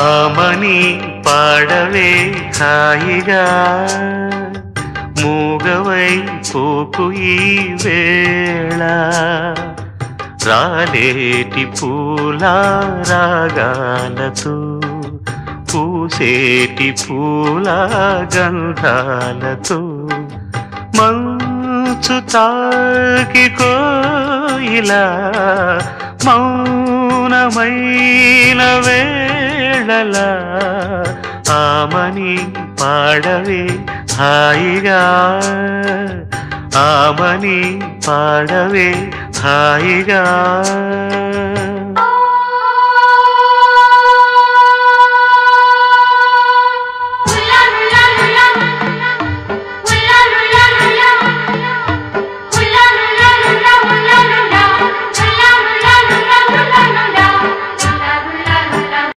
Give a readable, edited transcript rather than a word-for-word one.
ఆమని పాడవే హాయిగా మూగవై పోకు ఈ వేళ రాలేటి పూల రాగాలతో పూసేటి పూల గంధాలతో మంచు తాకి కోయిలా మౌనమైన వేళలా ఆమని పాడవే హాయిగా ఆమని పాడవే హాయిగా